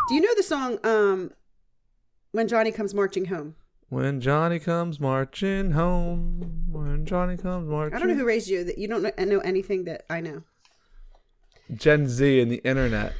Do you know the song When Johnny Comes Marching Home? When Johnny comes marching home. When Johnny comes marching. I don't know who raised you. That you don't know anything that I know. Gen Z and the internet.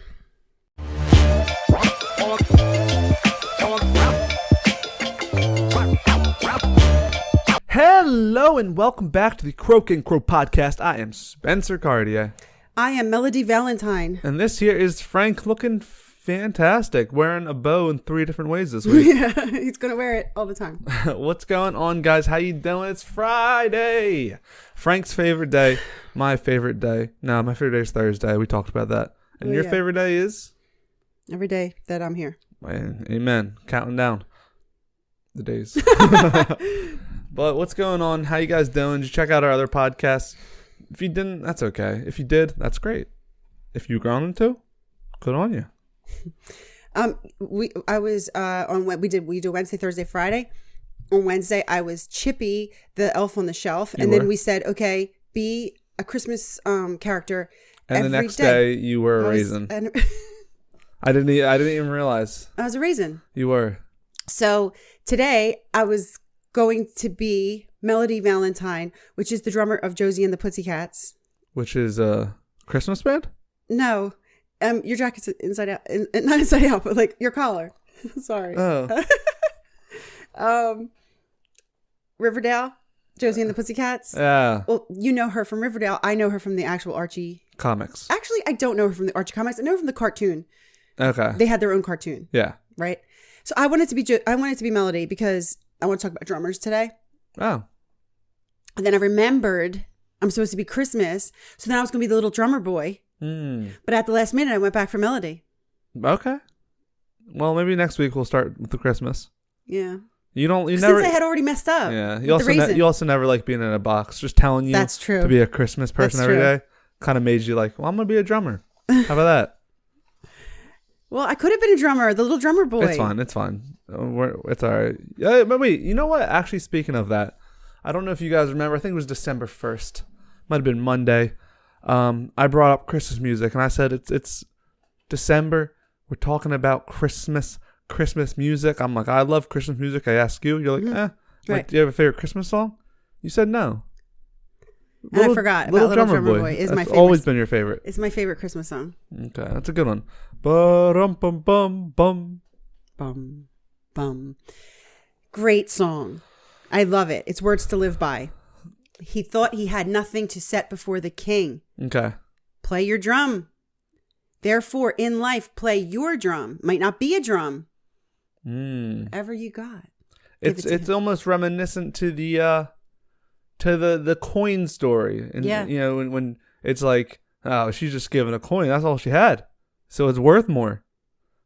Hello and welcome back to the Croak and Croak podcast. I am Spencer Cartier. I am Melody Valentine. And this here is Frank looking fantastic, wearing a bow in 3 different ways this week. Yeah, he's going to wear it all the time. What's going on, guys? How you doing? It's Friday. Frank's favorite day. My favorite day. No, my favorite day is Thursday. We talked about that. And your favorite day is? Every day that I'm here. Amen. Counting down the days. But what's going on? How you guys doing? Did you check out our other podcasts? If you didn't, that's okay. If you did, that's great. If you grown to, good on you. We do Wednesday, Thursday, Friday. On Wednesday, I was Chippy, the elf on the shelf, then we said, okay, be a Christmas character. And the next day you were a raisin. I didn't even realize. I was a raisin. You were. So today I was going to be Melody Valentine, which is the drummer of Josie and the Pussycats. Which is a Christmas band? No. Your jacket's inside out. Not inside out, but like your collar. Sorry. Oh. Riverdale, Josie and the Pussycats. Yeah. Well, you know her from Riverdale. I know her from the actual Archie comics. Actually, I don't know her from the Archie comics. I know her from the cartoon. Okay. They had their own cartoon. Yeah. Right. So I wanted to be Melody because I want to talk about drummers today. Oh. And then I remembered I'm supposed to be Christmas. So then I was going to be the little drummer boy. But at the last minute, I went back for Melody. Okay. Well, maybe next week we'll start with the Christmas. Yeah. Since I had already messed up. Yeah. You also never like being in a box. Just telling you that's true. To be a Christmas person every day kind of made you like, well, I'm going to be a drummer. How about that? Well, I could have been a drummer, the little drummer boy. It's fine. It's all right. Yeah, but wait, you know what? Actually, speaking of that, I don't know if you guys remember. I think it was December 1st. Might have been Monday. I brought up Christmas music, and I said it's December. We're talking about Christmas music. I'm like, I love Christmas music. I ask you. You're like, Right. Like, do you have a favorite Christmas song? You said no. And I forgot about Little Drummer Boy. Is my favorite. Always been your favorite. It's my favorite Christmas song. Okay, that's a good one. Bum bum bum bum bum bum. Great song. I love it. It's words to live by. He thought he had nothing to set before the king. Okay. Play your drum. Therefore, in life, play your drum. Might not be a drum. Whatever you got. It's almost reminiscent to the coin story. And, yeah. You know, when it's like, oh, she's just given a coin. That's all she had. So it's worth more.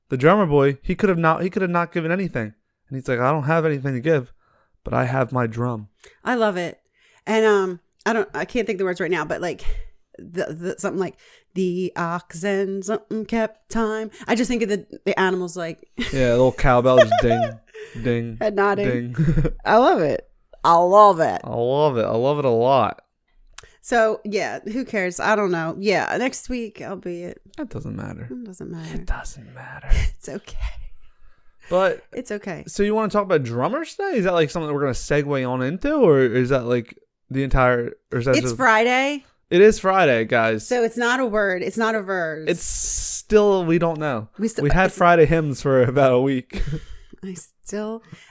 The drummer boy, he could have not given anything. And he's like, I don't have anything to give, but I have my drum. I love it. And I can't think the words right now, but like the something like the oxen something kept time. I just think of the animals like yeah, little cowbell just ding, ding, head nodding. Ding. I love it. I love it. I love it. I love it a lot. So yeah, who cares? I don't know. Yeah, next week I'll be it. That doesn't matter. It doesn't matter. It doesn't matter. It's okay. But it's okay. So you want to talk about drummers today? Is that like something that we're going to segue on into, or is that like the entire? Or is that it's Friday. It is Friday, guys. So it's not a word. It's not a verse. It's still we don't know. We had Friday hymns for about a week.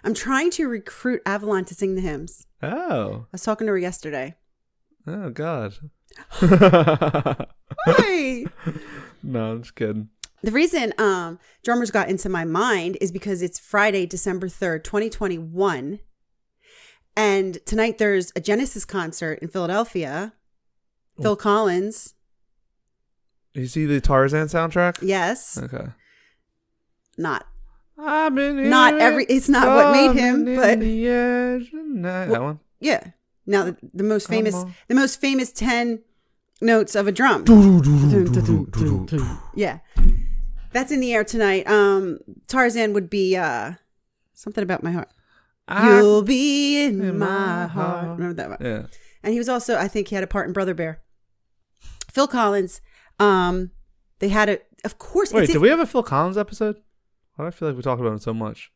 I'm trying to recruit Avalon to sing the hymns. Oh. I was talking to her yesterday. Oh God. Hi. No, I'm just kidding. The reason drummers got into my mind is because it's Friday, December 3rd, 2021. And tonight there's a Genesis concert in Philadelphia. Phil Collins. You see the Tarzan soundtrack? Yes. Okay. It's not what made him, but that one. Yeah. Now the most famous 10 notes of a drum. Yeah. That's in the air tonight. Tarzan would be something about my heart. You'll be in my heart. Remember that one? Yeah. And he was also, I think he had a part in Brother Bear. Phil Collins, they had it, of course. Wait, did we have a Phil Collins episode? Why do I feel like we talked about him so much?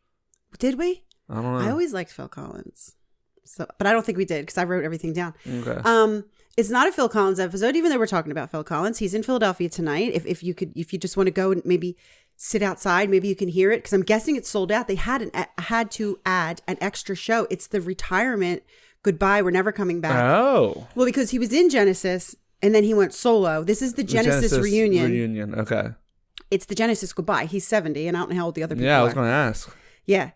Did we? I don't know. I always liked Phil Collins. So, but I don't think we did because I wrote everything down. Okay. It's not a Phil Collins episode, even though we're talking about Phil Collins. He's in Philadelphia tonight. If you just want to go and maybe sit outside, maybe you can hear it because I'm guessing it's sold out. They had to add an extra show. It's the retirement goodbye. We're never coming back. Oh. Well, because he was in Genesis and then he went solo. This is the Genesis reunion. Reunion. Okay. It's the Genesis goodbye. He's 70, and I don't know how old the other people are. Yeah, I was going to ask. Yeah.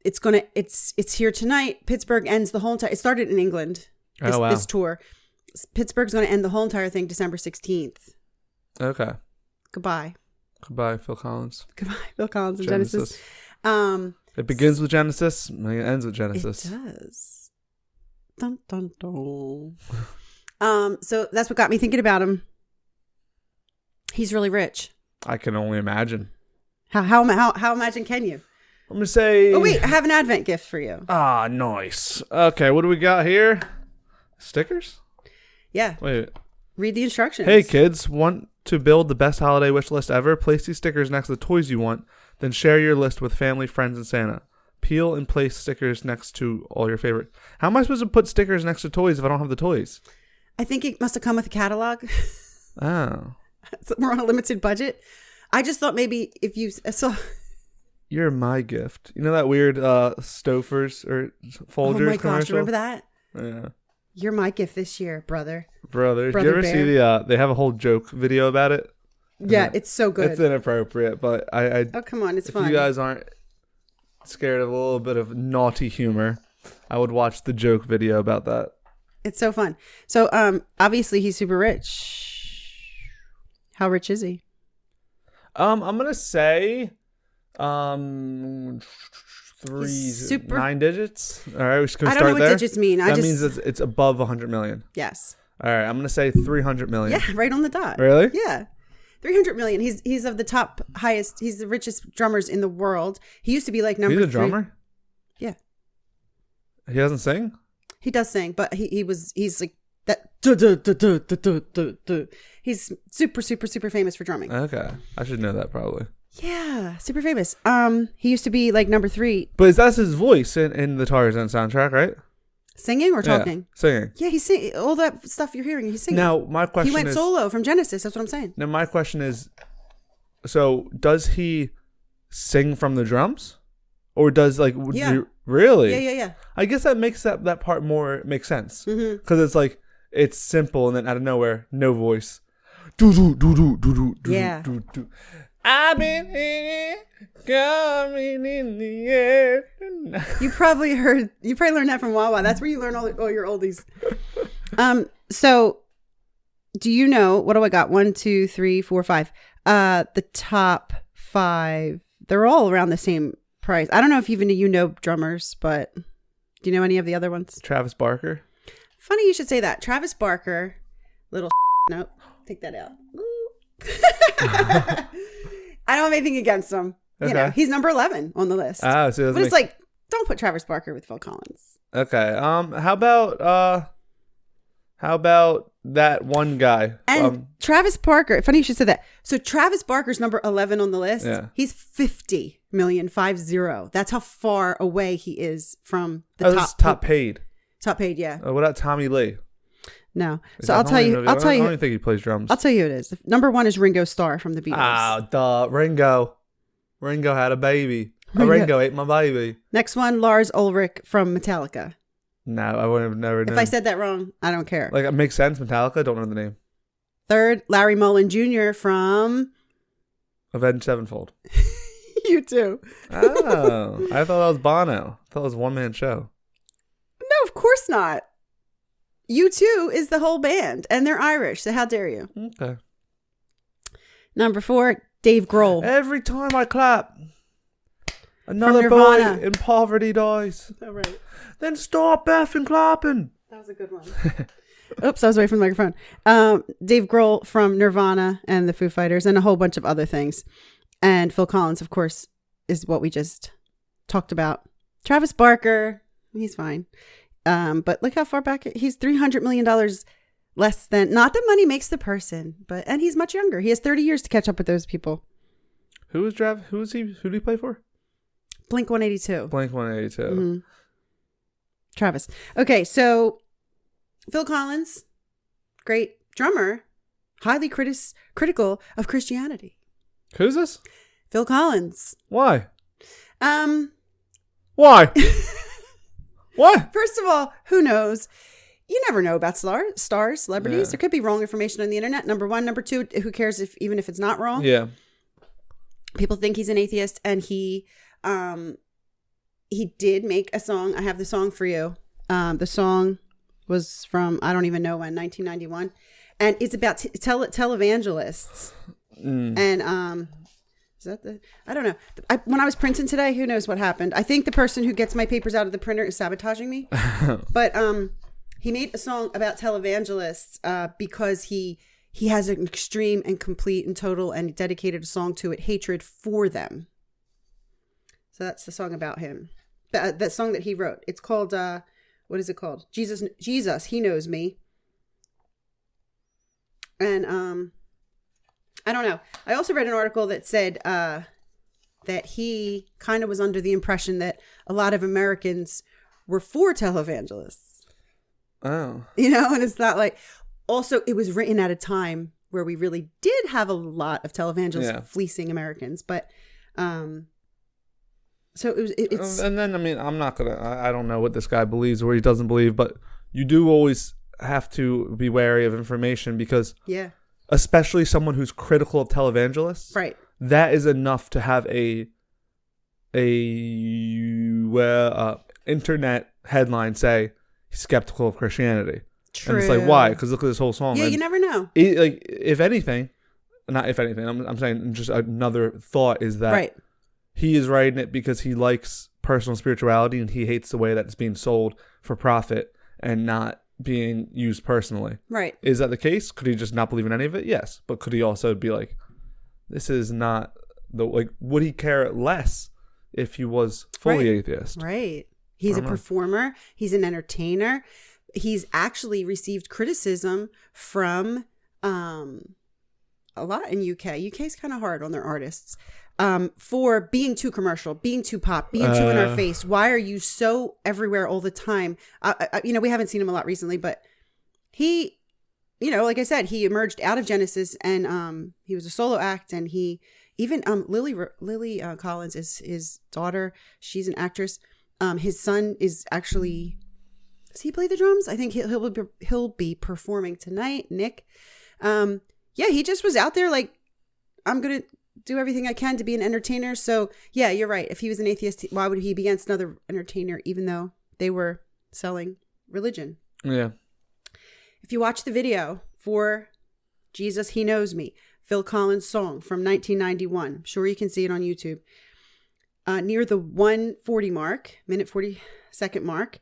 It's here tonight. Pittsburgh ends the whole entire. It started in England. This tour. Pittsburgh's going to end the whole entire thing December 16th. Okay. Goodbye. Goodbye, Phil Collins. Goodbye, Phil Collins and Genesis. It begins with Genesis, and it ends with Genesis. It does. Dun dun dun. So that's what got me thinking about him. He's really rich. I can only imagine. How imagine can you? I'm gonna say. Oh wait, I have an Advent gift for you. Ah, nice. Okay, what do we got here? Stickers? Yeah. Wait. Read the instructions. Hey kids, want to build the best holiday wish list ever? Place these stickers next to the toys you want, then share your list with family, friends, and Santa. Peel and place stickers next to all your favorite. How am I supposed to put stickers next to toys if I don't have the toys? I think it must have come with a catalog. Oh. So we're on a limited budget. I just thought maybe if you saw. You're my gift. You know that weird Stofers or Folgers commercial? Oh my gosh, remember that? Yeah. You're my gift this year, brother. Brother, did you ever see they have a whole joke video about it? Yeah, it's so good. It's inappropriate, but I oh, come on, it's fun. If you guys aren't scared of a little bit of naughty humor, I would watch the joke video about that. It's so fun. So, obviously he's super rich. How rich is he? I'm gonna say, 9 digits. All right, we're just gonna start there. I don't know what digits mean. That means it's above 100 million. Yes. All right, I'm gonna say 300 million. Yeah, right on the dot. Really? Yeah. 300 million. He's of the top highest. He's the richest drummers in the world. He used to be like number 3. He's a drummer? Yeah. He doesn't sing? He does sing, but he's like that. He's super, super, super famous for drumming. Okay. I should know that probably. Yeah, super famous. He used to be like number 3. But that's his voice in the Tarzan soundtrack, right? Singing or talking? Yeah, singing. Yeah, he's singing. All that stuff you're hearing, he's singing. Now, my question is... He went solo from Genesis, that's what I'm saying. Now, my question is, so does he sing from the drums? Or does, like... Yeah. Really? Yeah. I guess that makes that part more make sense. Because it's like, it's simple, and then out of nowhere, no voice. Yeah. I've been here, coming in the air. You probably learned that from Wawa. That's where you learn all your oldies. So do you know, what do I got? 1, 2, 3, 4, 5. The top 5, they're all around the same price. I don't know if even you know drummers, but do you know any of the other ones? Travis Barker. Funny you should say that. Travis Barker, little nope, take that out. I don't have anything against him. Okay. You know, he's number 11 on the list. So but it's like, don't put Travis Barker with Phil Collins. Okay. How about that one guy? And Travis Barker. Funny you should say that. So Travis Barker's number 11 on the list. Yeah. He's 50 million, 50. That's how far away he is from the top. Top paid. Top paid, yeah. What about Tommy Lee? No. So I'll tell you. I don't even think he plays drums. I'll tell you who it is. Number 1 is Ringo Starr from the Beatles. Oh, duh. Ringo had a baby. Ringo ate my baby. Next one, Lars Ulrich from Metallica. No, I would have never known. If I said that wrong, I don't care. Like, it makes sense. Metallica, don't know the name. 3rd, Larry Mullen Jr. from Avenged Sevenfold. You too. Oh, I thought that was Bono. I thought it was a one-man show. No, of course not. U2 is the whole band, and they're Irish, so how dare you? Okay. Number 4, Dave Grohl. Every time I clap, another boy in poverty dies. Oh, right. Then stop effing clapping. That was a good one. Oops, I was away from the microphone. Dave Grohl from Nirvana and the Foo Fighters and a whole bunch of other things. And Phil Collins, of course, is what we just talked about. Travis Barker, he's fine. But look how far back he's $300 million less than, not that money makes the person, and he's much younger. He has 30 years to catch up with those people. Who was he? Who did he play for? Blink 182. Blink 182. Mm-hmm. Travis. Okay, so Phil Collins, great drummer, highly critical of Christianity. Who's this? Phil Collins. Why? Why? What? First of all, who knows? You never know about stars, celebrities. Yeah. There could be wrong information on the internet. Number one. Number two, who cares even if it's not wrong? Yeah. People think he's an atheist, and he did make a song. I have the song for you. The song was from, I don't even know when, 1991. And it's about televangelists. And is that I don't know. When I was printing today, who knows what happened? I think the person who gets my papers out of the printer is sabotaging me. But he made a song about televangelists because he has an extreme and complete and total and dedicated a song to it, hatred for them. So that's the song about him. That song that he wrote. It's called, what is it called? Jesus, He Knows Me. And I don't know. I also read an article that said that he kind of was under the impression that a lot of Americans were for televangelists. Oh. You know, and it's not like, also it was written at a time where we really did have a lot of televangelists fleecing Americans. But, so it's. And then, I mean, I don't know what this guy believes or he doesn't believe, but you do always have to be wary of information because. Yeah. Especially someone who's critical of televangelists. Right. That is enough to have a internet headline say he's skeptical of Christianity. True. And it's like, why? Because look at this whole song. Yeah, you never know. If anything, I'm saying just another thought is that he is writing it because he likes personal spirituality and he hates the way that it's being sold for profit and not being used personally. Right. Is that the case? Could he just not believe in any of it? Yes. But could he also be like, this is not would he care less if he was fully atheist? Right. He's a performer. He's an entertainer. He's actually received criticism from a lot in UK. UK's kind of hard on their artists for being too commercial, being too pop, being too in our face. Why are you so everywhere all the time? We haven't seen him a lot recently, but he, like I said, he emerged out of Genesis and he was a solo act, and he even Lily Collins is his daughter. She's an actress. His son is actually. Does he play the drums? I think he'll be performing tonight. Nick, he just was out there like, I'm gonna do everything I can to be an entertainer. So yeah, you're right. If he was an atheist, why would he be against another entertainer, even though they were selling religion? Yeah. If you watch the video for Jesus, He Knows Me, Phil Collins' song from 1991, I'm sure you can see it on YouTube. Near the 1:40 mark, minute 40-second mark.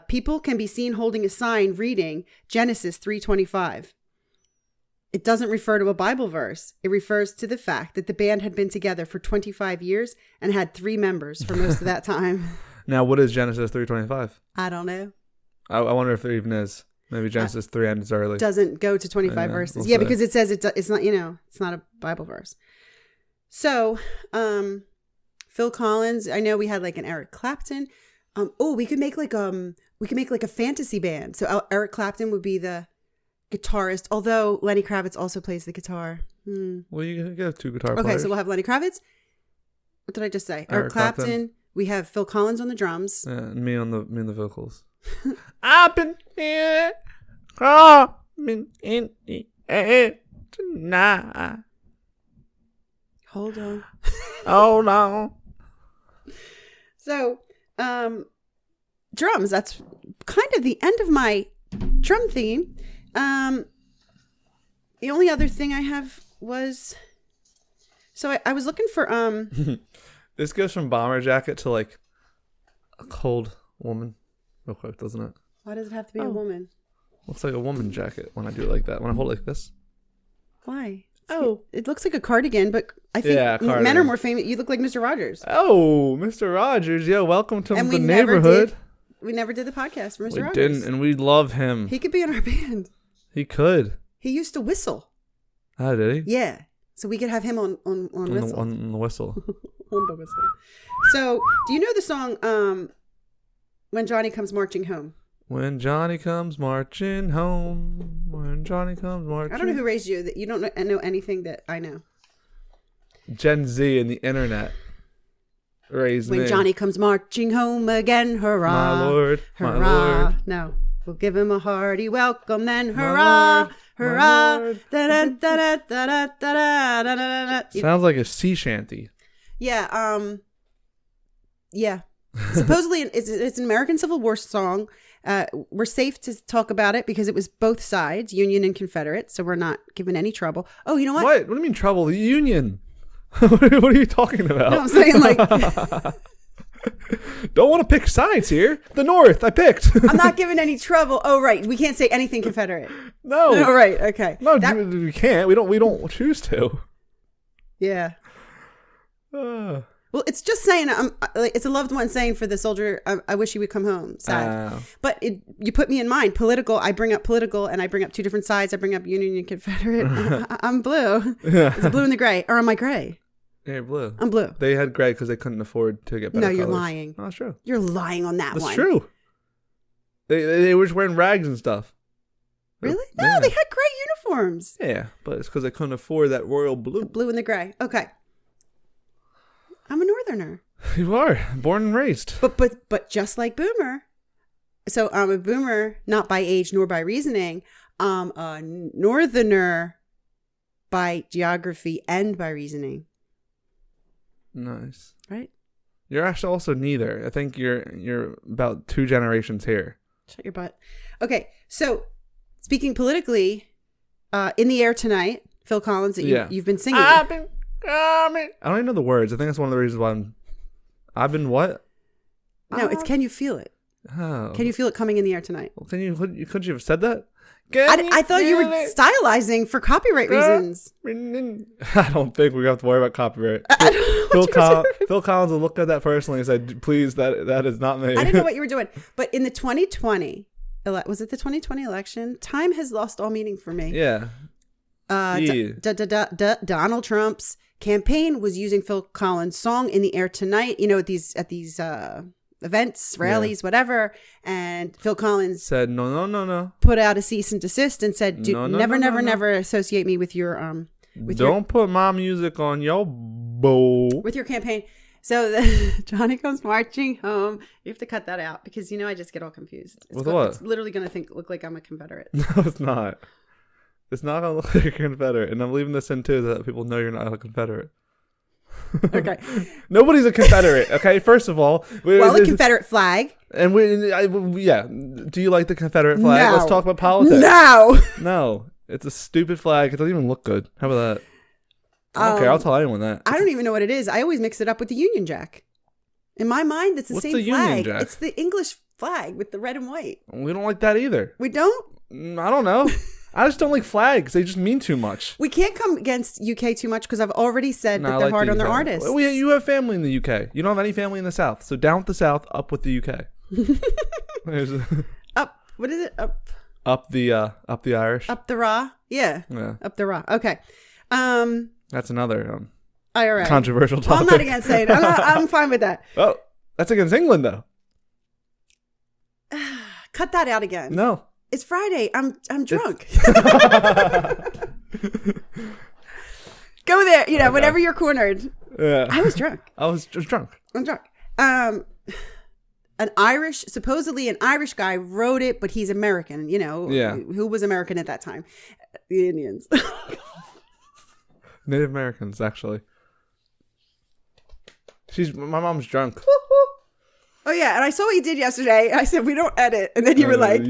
People can be seen holding a sign reading Genesis 3:25. It doesn't refer to a Bible verse. It refers to the fact that the band had been together for 25 years and had 3 members for most of that time. Now, what is Genesis 3:25? I don't know. I wonder if there even is. Maybe Genesis 3 ends early. Doesn't go to 25 verses. We'll because it says it's not, it's not a Bible verse. So, Phil Collins, I know we had like an Eric Clapton. We could make like a fantasy band. So Eric Clapton would be the guitarist, although Lenny Kravitz also plays the guitar. Well, you can get 2 guitar players. Okay, so we'll have Lenny Kravitz. What did I just say? Eric Clapton. We have Phil Collins on the drums. Yeah, and me on the vocals. I've been here, coming in the air tonight. Hold on. Hold on. So, drums. That's kind of the end of my drum theme. The only other thing I have was, so I was looking for This goes from bomber jacket to like a cold woman, real quick, doesn't it? Why does it have to be a woman? Looks like a woman jacket when I do it like that. When I hold it like this. Why? It looks like a cardigan, but I think men are more famous. You look like Mr. Rogers. Oh, Mr. Rogers. Yeah, welcome to the neighborhood. We never did the podcast for Mr. Rogers. We didn't, and we love him. He could be in our band. He could. He used to whistle. Oh, did he? Yeah. So we could have him on whistle. On the whistle. On the whistle. So, do you know the song When Johnny Comes Marching Home? When Johnny comes marching home. When Johnny comes marching. I don't know who raised you. That you don't know anything that I know. Gen Z and the internet raised me. When Johnny comes marching home again, hurrah. My Lord, hurrah. my Lord. No. We'll give him a hearty welcome then, hurrah, hurrah. Sounds like a sea shanty. Yeah, yeah. Supposedly it's an American Civil War song. We're safe to talk about it because it was both sides, Union and Confederate, so we're not given any trouble. Oh, you know what? What do you mean trouble? The Union. What are you talking about? No, I'm saying like... Don't want to pick sides here. The North, I picked. I'm not giving any trouble. Oh, right. We can't say anything Confederate. No. Oh, right. Okay. No, we can't. We don't choose to. Yeah. Well, it's just saying, it's a loved one saying for the soldier, I wish he would come home. Sad. But you put me in mind. Political, I bring up political, and I bring up two different sides. I bring up Union and Confederate. I'm blue. It's blue and the gray. Or am I gray? Yeah, you're blue. I'm blue. They had gray because they couldn't afford to get better No, you're colors. lying. No, that's true. You're lying on that one. That's true. They were just wearing rags and stuff. Really? Yeah. No, they had gray uniforms. Yeah, but it's because they couldn't afford that royal blue. The blue and the gray. Okay. I'm a northerner. You are. Born and raised. But just like Boomer. So I'm a Boomer, not by age nor by reasoning. I'm a northerner by geography and by reasoning. Nice. Right? You're actually also neither. I think you're about 2 generations here. Shut your butt. Okay, so speaking politically, In the Air Tonight, Phil Collins, that you've been singing. I've been coming. I don't even know the words. I think that's one of the reasons why I've been what? No, it's Can You Feel It? Oh. Can you feel it coming in the air tonight? Well, couldn't you have said that? I thought you were stylizing for copyright reasons. I don't think we have to worry about copyright. Phil Collins will look at that personally and said, please, that is not me. I didn't know what you were doing. But in the 2020, was it the 2020 election? Time has lost all meaning for me. Yeah. Donald Trump's campaign was using Phil Collins' song In the Air Tonight, at these events, rallies, whatever. And Phil Collins said, no. Put out a cease and desist and said, never associate me with your don't put my music on your bowl. With your campaign. So Johnny Comes Marching Home. You have to cut that out because I just get all confused. With what? It's literally going to look like I'm a Confederate. No, it's not. It's not going to look like a Confederate. And I'm leaving this in too so that people know you're not a Confederate. Okay. Nobody's a Confederate. Okay, first of all, the Confederate flag. And do you like the Confederate flag? No. Let's talk about politics. No, it's a stupid flag. It doesn't even look good. How about that? I don't care. I'll tell anyone that. I don't even know what it is. I always mix it up with the Union Jack. In my mind, it's the same the flag. Union Jack? It's the English flag with the red and white. We don't like that either. We don't? I don't know. I just don't like flags. They just mean too much. We can't come against UK too much because I've already said that they're hard on their artists. Well, you have family in the UK. You don't have any family in the South. So down with the South, up with the UK. Up. What is it? Up the Irish. Up the raw. Yeah. Up the raw. Okay. That's another IRA. Controversial topic. Well, I'm not against saying it. I'm fine with that. Oh, that's against England though. Cut that out again. No. It's Friday. I'm drunk. Go there. Okay. Whenever you're cornered. Yeah. I was drunk. I was just drunk. I'm drunk. Supposedly an Irish guy wrote it, but he's American. Yeah. Who was American at that time? The Indians. Native Americans, actually. My mom's drunk. Oh, yeah. And I saw what you did yesterday. I said, we don't edit. And then you were like,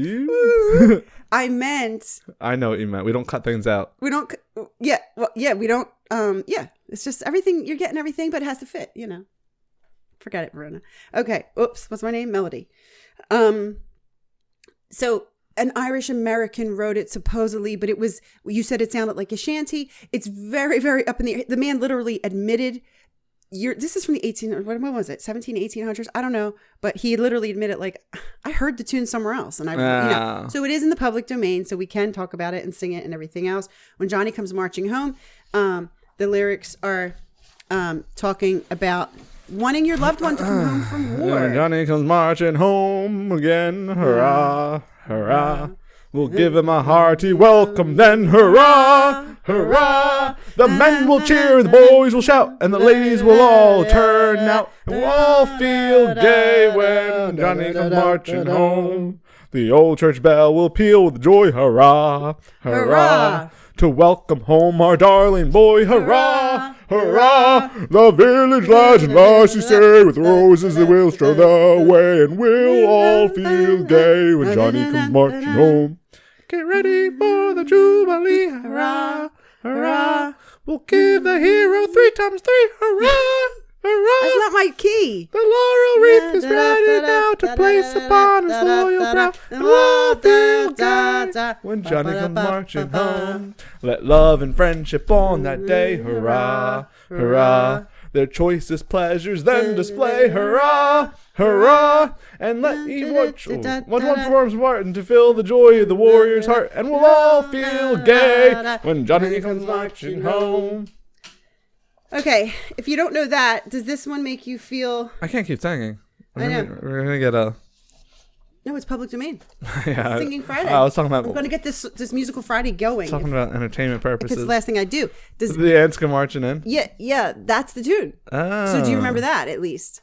I meant. I know what you meant. We don't cut things out. We don't. Yeah. Well, yeah, we don't. Yeah. It's just everything. You're getting everything, but it has to fit, Forget it, Verona. Okay. Oops. What's my name? Melody. So an Irish American wrote it supposedly, but you said it sounded like a shanty. It's very, very up in the air. The man literally admitted. This is from the when was it? 1800s? I don't know. But he literally admitted, I heard the tune somewhere else. And so it is in the public domain, so we can talk about it and sing it and everything else. When Johnny Comes Marching Home, The lyrics are talking about wanting your loved one to come home from war. When Johnny comes marching home again, hurrah, hurrah. We'll give him a hearty welcome then, hurrah, hurrah. The men will cheer, the boys will shout, and the ladies will all turn out. And we'll all feel gay when Johnny comes marching home. The old church bell will peal with joy, hurrah, hurrah. To welcome home our darling boy, hurrah, hurrah. The village lads and lassies say, with roses they will stroll the way, and we'll all feel gay when Johnny comes marching home. Get ready for the Jubilee, hurrah, hurrah. We'll give the hero 3 times 3, hurrah, hurrah. That's not my key. The laurel wreath is ready now to place upon his loyal brow, and we'll feel gay when Johnny comes marching home. Let love and friendship on that day, hurrah, hurrah. Their choicest pleasures then display, hurrah, hurrah. And let each one performs part to fill the joy of the warrior's heart, and we'll all feel gay when Johnny comes marching home. Okay, if you don't know that, does this one make you feel... I can't keep singing. I know. We're going to get a... No, it's public domain. Yeah, Singing Friday. I was talking about... I'm going to get this Musical Friday going. Talking about entertainment purposes. If it's the last thing I do. The ants come marching in? Yeah, that's the tune. Oh. So do you remember that, at least?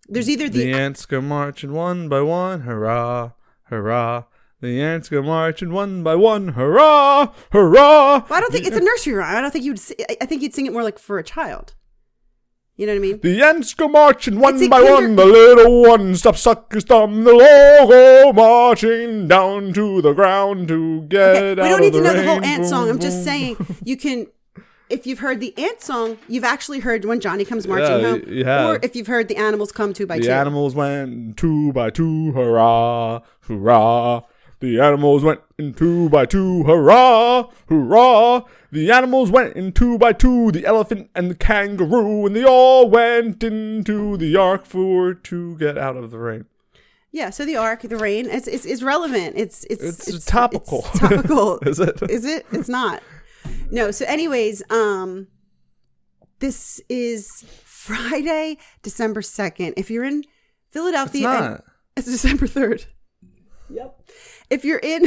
There's either The ants go marching one by one, hurrah, hurrah. The ants go marching one by one, hurrah, hurrah. Well, I don't think it's a nursery rhyme. I don't think I think you'd sing it more like for a child. You know what I mean? The ants go marching one by one, the little one stops suck his thumb. They'll all go marching down to the ground to get out of the rain. We don't need to know the whole ant song. I'm just saying you can... If you've heard the ant song, you've actually heard When Johnny Comes Marching Home. Yeah. Or if you've heard The Animals Come 2 by 2. The animals went 2 by 2, hurrah, hurrah. The animals went in 2 by 2, hurrah, hurrah. The animals went in 2 by 2, the elephant and the kangaroo, and they all went into the ark to get out of the rain. Yeah, so the ark, the rain, it's relevant. It's topical. It's topical. Is it? Is it? It's not. No, so anyways, this is Friday, December 2nd. If you're in Philadelphia... It's not. It's December 3rd. Yep. If you're in...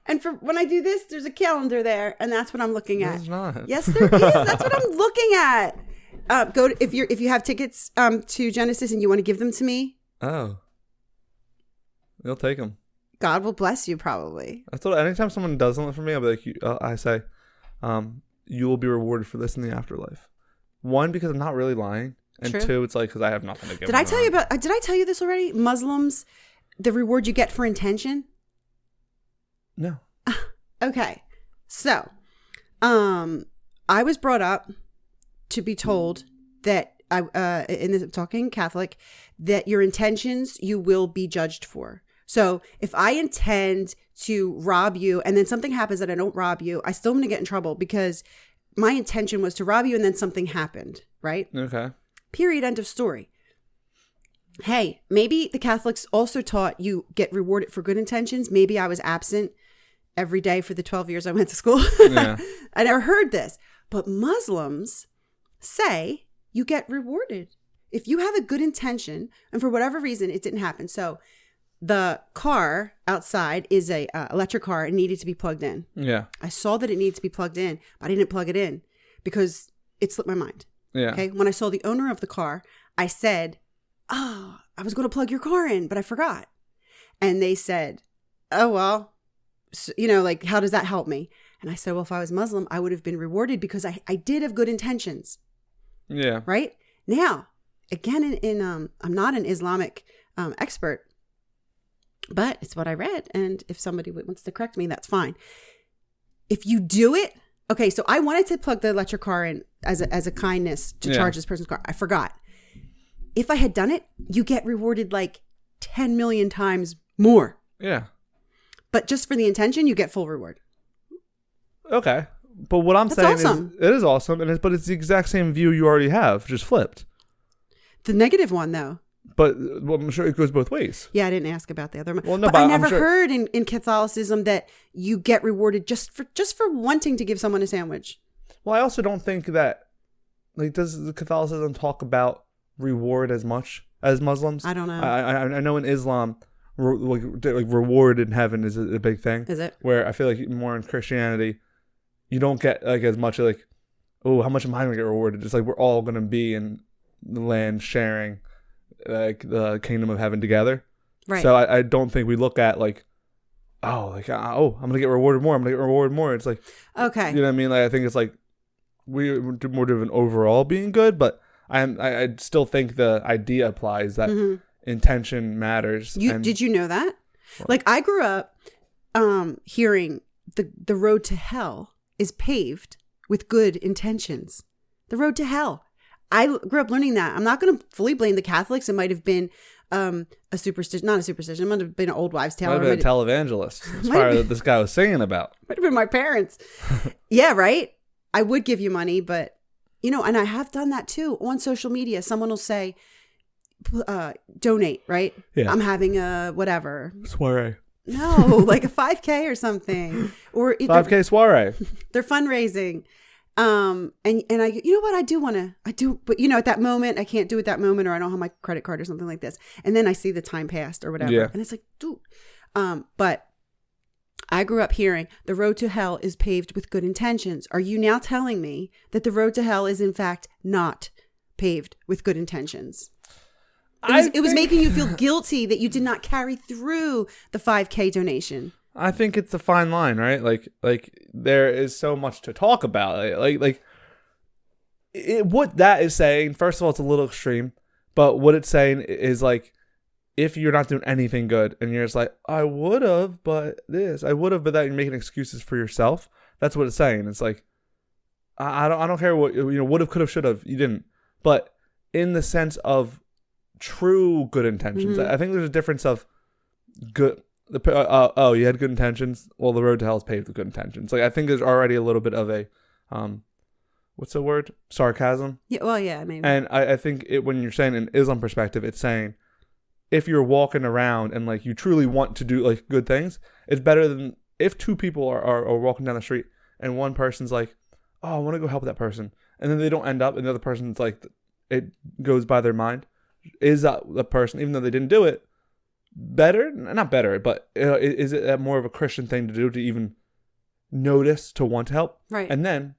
And for when I do this, there's a calendar there, and that's what I'm looking at. There's not. Yes, there is. That's what I'm looking at. If you have tickets to Genesis and you want to give them to me. Oh. You'll take them. God will bless you, probably. I thought anytime someone does something for me, I'll be like, I say, you will be rewarded for this in the afterlife. 1, because I'm not really lying, and True. 2, it's like because I have nothing to give. Did I tell you this already? Muslims, the reward you get for intention. No. Okay, so, I was brought up to be told that in this talking Catholic, that your intentions you will be judged for. So if I intend to rob you and then something happens that I don't rob you, I still am going to get in trouble because my intention was to rob you and then something happened, right? Okay. Period. End of story. Hey, maybe the Catholics also taught you get rewarded for good intentions. Maybe I was absent every day for the 12 years I went to school. Yeah. I never heard this. But Muslims say you get rewarded if you have a good intention and for whatever reason it didn't happen. So the car outside is a electric car and needed to be plugged in. Yeah. I saw that it needed to be plugged in, but I didn't plug it in because it slipped my mind. Yeah. Okay. When I saw the owner of the car, I said, I was going to plug your car in, but I forgot. And they said, oh, well, so, like, how does that help me? And I said, well, if I was Muslim, I would have been rewarded because I did have good intentions. Yeah. Right? Now, again, I'm not an Islamic expert, but it's what I read. And if somebody wants to correct me, that's fine. If you do it, okay, so I wanted to plug the electric car in as a kindness to charge this person's car. I forgot. If I had done it, you get rewarded like 10 million times more. Yeah. But just for the intention, you get full reward. Okay. But what I'm saying awesome. Is, it is awesome, but it's the exact same view you already have, just flipped. The negative one, though. But I'm sure it goes both ways. Yeah, I didn't ask about the other one. Well, no, but I never heard in Catholicism that you get rewarded just for wanting to give someone a sandwich. Well, I also don't think that, like, does Catholicism talk about reward as much as Muslims? I don't know. I know in Islam, reward in heaven is a big thing. Is it? Where I feel like more in Christianity, you don't get like as much like, oh, how much am I going to get rewarded? It's like we're all going to be in the land sharing like the kingdom of heaven together. Right. So I don't think we look at like, I'm going to get rewarded more. I'm going to get rewarded more. It's like, okay. You know what I mean? Like I think it's like we're more of an overall being good, but I still think the idea applies that intention matters. Did you know that? Like I grew up hearing the road to hell is paved with good intentions. The road to hell. I grew up learning that. I'm not going to fully blame the Catholics. It might have been a superstition, not a superstition. It might have been an old wives' tale. Might have been a televangelist. That's probably what this guy was singing about. Might have been my parents. Yeah, right? I would give you money, but, you know, and I have done that too. On social media, someone will say, donate, right? Yeah. I'm having a whatever. Soiree. No, like a 5K or something. Or 5K soiree. They're fundraising. And I, you know what, I do, but you know, at that moment, I can't do it that moment, or I don't have my credit card or something like this. And then I see the time passed or whatever. Yeah. And it's like, dude, but I grew up hearing the road to hell is paved with good intentions. Are you now telling me that the road to hell is in fact not paved with good intentions? It was making you feel guilty that you did not carry through the 5K donation. I think it's a fine line, right? Like there is so much to talk about. What that is saying, first of all, it's a little extreme, but what it's saying is like, if you're not doing anything good and you're just like, I would have, but that you're making excuses for yourself. That's what it's saying. It's like, I don't care what, you know, would have, could have, should have, you didn't. But in the sense of true good intentions, I think there's a difference of good. You had good intentions. Well, the road to hell is paved with good intentions. Like I think there's already a little bit of a, what's the word? Sarcasm. Yeah. Well, yeah. Maybe. And I think when you're saying in Islam perspective, it's saying if you're walking around and like you truly want to do like good things, it's better than if two people are walking down the street and one person's like, oh, I want to go help that person, and then they don't end up, and the other person's like, it goes by their mind. Is that the person, even though they didn't do it, better? Not better, but is it more of a Christian thing to do, to even notice, to want to help? Right. And then,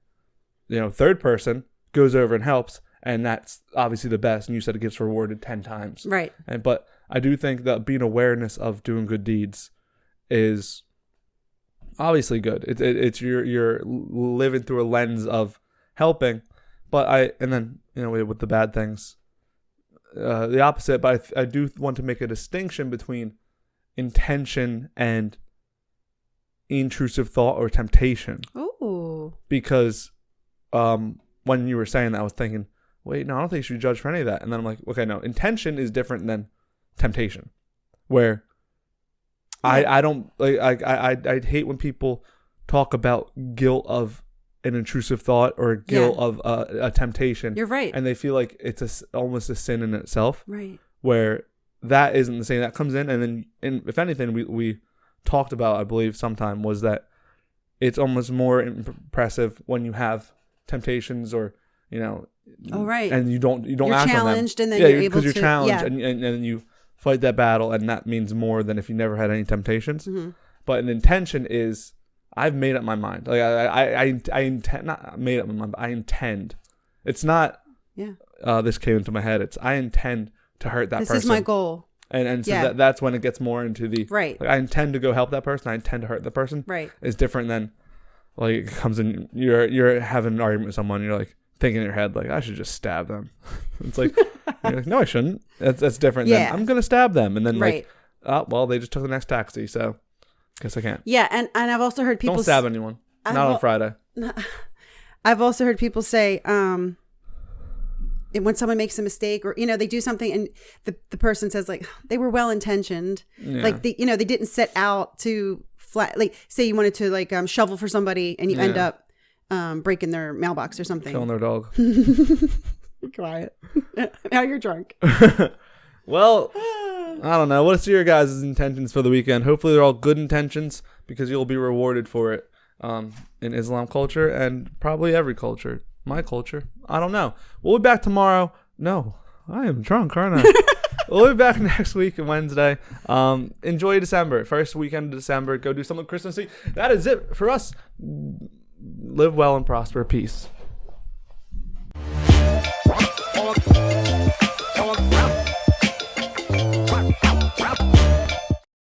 you know, third person goes over and helps, and that's obviously the best. And you said it gets rewarded 10 times. Right. But I do think that being awareness of doing good deeds is obviously good. It's you're living through a lens of helping, and then, you know, with the bad things, the opposite. But I do want to make a distinction between intention and intrusive thought or temptation. Oh. Because when you were saying that, I was thinking, wait, no, I don't think you should be judged for any of that. And then I'm like, okay, no, intention is different than temptation. Where I don't like, I hate when people talk about guilt of an intrusive thought or guilt of a temptation. You're right. And they feel like it's almost a sin in itself. Right. Where that isn't the same. That comes in, and then if anything, we talked about, I believe, sometime, was that it's almost more impressive when you have temptations, or, you know, right, and you don't you're act challenged, on them. and then you're able to, because you're challenged, yeah. and you fight that battle, and that means more than if you never had any temptations. Mm-hmm. But an intention is, I've made up my mind. Like I intend, not made up my mind, but I intend. It's not. Yeah. This came into my head. It's I intend to hurt that person. This is my goal. And so that's when it gets more into the right. Like, I intend to go help that person. I intend to hurt the person. Right. It's different than like it comes in. You're having an argument with someone. You're like thinking in your head like, I should just stab them. It's like, you're like, no, I shouldn't. That's different than I'm gonna stab them. And then like, oh well, they just took the next taxi, so guess I can't. Yeah, and I've also heard people don't stab anyone. Not on Friday. I've also heard people say, when someone makes a mistake, or, you know, they do something and the person says like they were well intentioned, like they didn't set out to like say you wanted to like shovel for somebody and you end up breaking their mailbox or something, killing their dog. Be quiet. Now you're drunk. Well, I don't know. What's your guys' intentions for the weekend? Hopefully they're all good intentions, because you'll be rewarded for it. in Islam culture and probably every culture. My culture. I don't know. We'll be back tomorrow. No, I am drunk, aren't I? We'll be back next week on Wednesday. Enjoy December. First weekend of December. Go do something Christmassy. That is it for us. Live well and prosper. Peace.